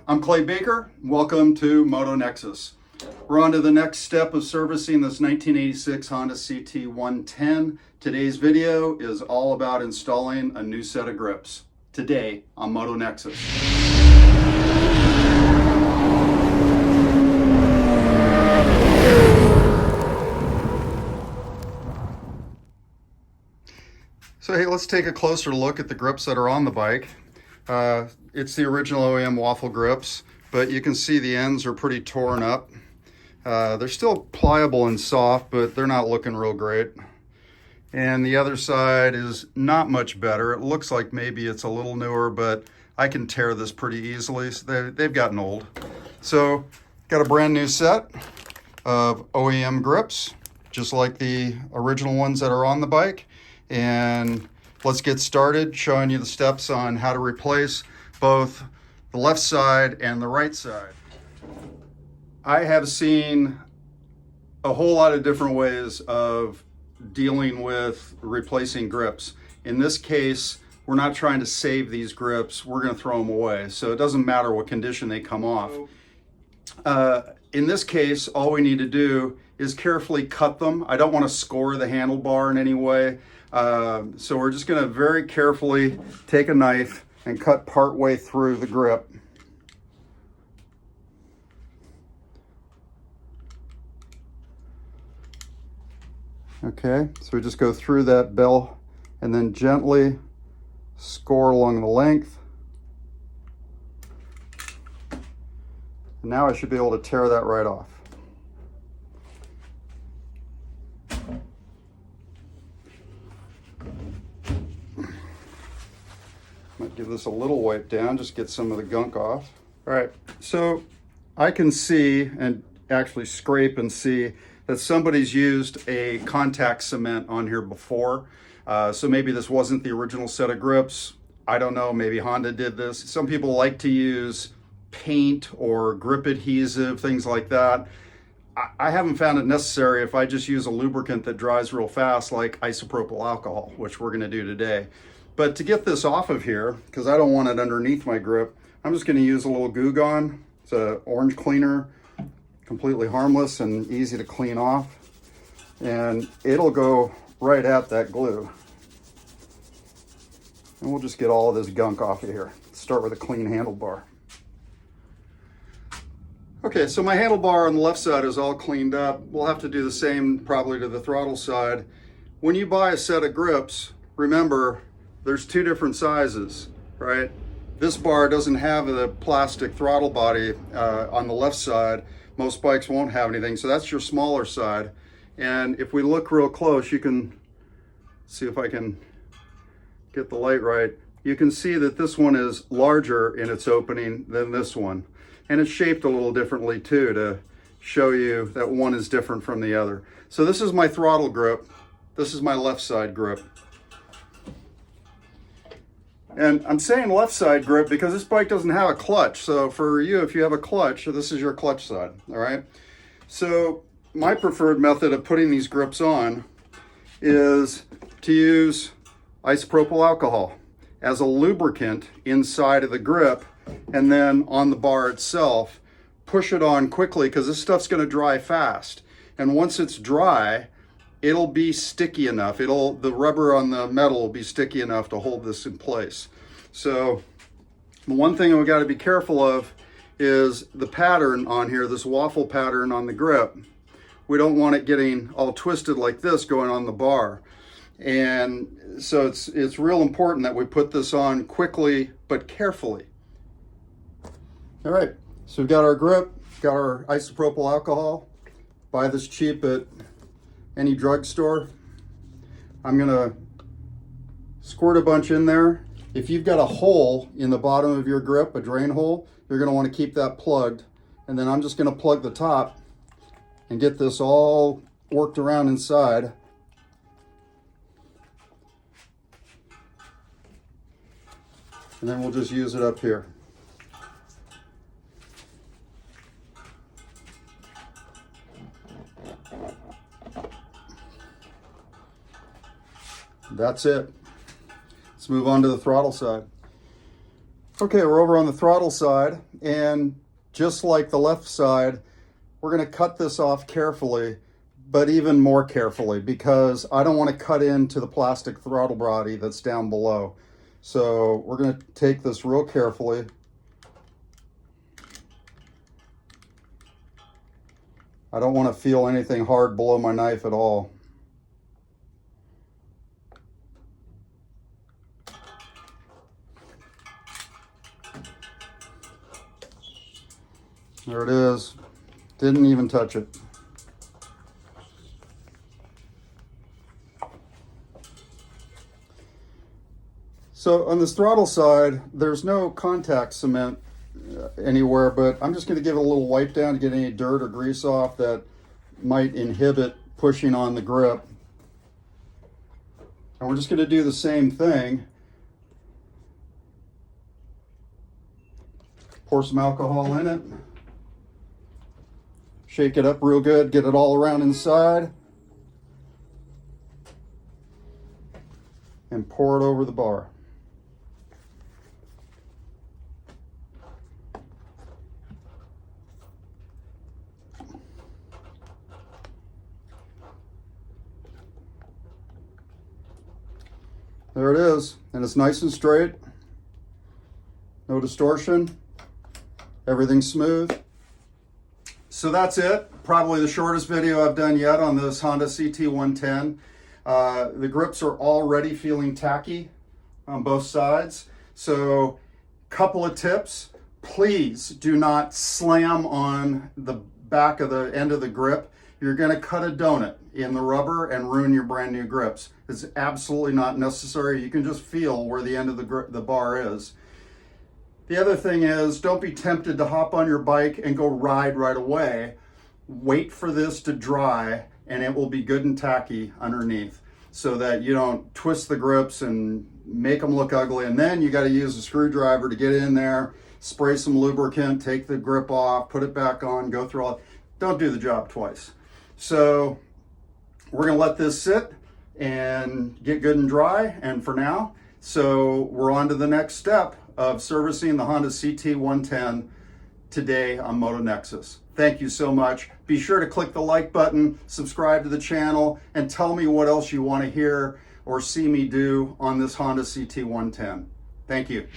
I'm Clay Baker. Welcome to Motonexus. We're on to the next step of servicing this 1986 Honda CT110. Today's video is all about installing a new set of grips. Today on Motonexus. So hey, let's take a closer look at the grips that are on the bike. It's the original OEM waffle grips, but you can see the ends are pretty torn up. They're still pliable and soft, but they're not looking real great. And the other side is not much better. It looks like maybe it's a little newer, but I can tear this pretty easily. So they've gotten old. So got a brand new set of OEM grips, just like the original ones that are on the bike. And let's get started showing you the steps on how to replace both the left side and the right side. I have seen a whole lot of different ways of dealing with replacing grips. In this case, we're not trying to save these grips, we're going to throw them away. So it doesn't matter what condition they come off. In this case, all we need to do is carefully cut them. I don't want to score the handlebar in any way. So we're just going to very carefully take a knife and cut part way through the grip. Okay, so we just go through that bell and then gently score along the length. And now I should be able to tear that right off. Might give this a little wipe down, just get some of the gunk off. All right, so I can see and actually scrape and see that somebody's used a contact cement on here before. So maybe this wasn't the original set of grips. I don't know, maybe Honda did this. Some people like to use paint or grip adhesive, things like that. I haven't found it necessary if I just use a lubricant that dries real fast, like isopropyl alcohol, which we're gonna do today. But to get this off of here, because I don't want it underneath my grip, I'm just gonna use a little Goo Gone. It's an orange cleaner, completely harmless and easy to clean off. And it'll go right at that glue. And we'll just get all of this gunk off of here. Let's start with a clean handlebar. Okay, so my handlebar on the left side is all cleaned up. We'll have to do the same probably to the throttle side. When you buy a set of grips, remember, there's two different sizes, right? This bar doesn't have the plastic throttle body on the left side. Most bikes won't have anything, so that's your smaller side. And if we look real close, you can see, if I can get the light right, you can see that this one is larger in its opening than this one. And it's shaped a little differently too, to show you that one is different from the other. So this is my throttle grip. This is my left side grip. And I'm saying left side grip because this bike doesn't have a clutch. So for you, if you have a clutch, this is your clutch side, all right? So my preferred method of putting these grips on is to use isopropyl alcohol as a lubricant inside of the grip, and then on the bar itself, push it on quickly because this stuff's gonna dry fast. And once it's dry, it'll be sticky enough. The rubber on the metal will be sticky enough to hold this in place. So the one thing we got to be careful of is the pattern on here, this waffle pattern on the grip. We don't want it getting all twisted like this going on the bar. And so it's real important that we put this on quickly but carefully. All right, so we've got our grip, got our isopropyl alcohol. Buy this cheap at any drugstore. I'm gonna squirt a bunch in there. If you've got a hole in the bottom of your grip, a drain hole, you're gonna wanna keep that plugged. And then I'm just gonna plug the top and get this all worked around inside. And then we'll just use it up here. That's it. Let's move on to the throttle side. Okay, we're over on the throttle side, and just like the left side, we're going to cut this off carefully, but even more carefully, because I don't want to cut into the plastic throttle body that's down below. So we're going to take this real carefully. I don't want to feel anything hard below my knife at all. There it is. Didn't even touch it. So on this throttle side, there's no contact cement anywhere, but I'm just going to give it a little wipe down to get any dirt or grease off that might inhibit pushing on the grip. And we're just going to do the same thing. Pour some alcohol in it. Shake it up real good, get it all around inside. And pour it over the bar. There it is, and it's nice and straight. No distortion. Everything's smooth. So that's it. Probably the shortest video I've done yet on this Honda CT110. The grips are already feeling tacky on both sides. So couple of tips. Please do not slam on the back of the end of the grip. You're going to cut a donut in the rubber and ruin your brand new grips. It's absolutely not necessary. You can just feel where the end of the bar is. The other thing is, don't be tempted to hop on your bike and go ride right away. Wait for this to dry and it will be good and tacky underneath so that you don't twist the grips and make them look ugly. And then you got to use a screwdriver to get in there, spray some lubricant, take the grip off, put it back on, go through all. Don't do the job twice. So we're going to let this sit and get good and dry. And for now, so we're on to the next step of servicing the Honda CT110 today on Motonexus. Thank you so much. Be sure to click the like button, subscribe to the channel, and tell me what else you want to hear or see me do on this Honda CT110. Thank you.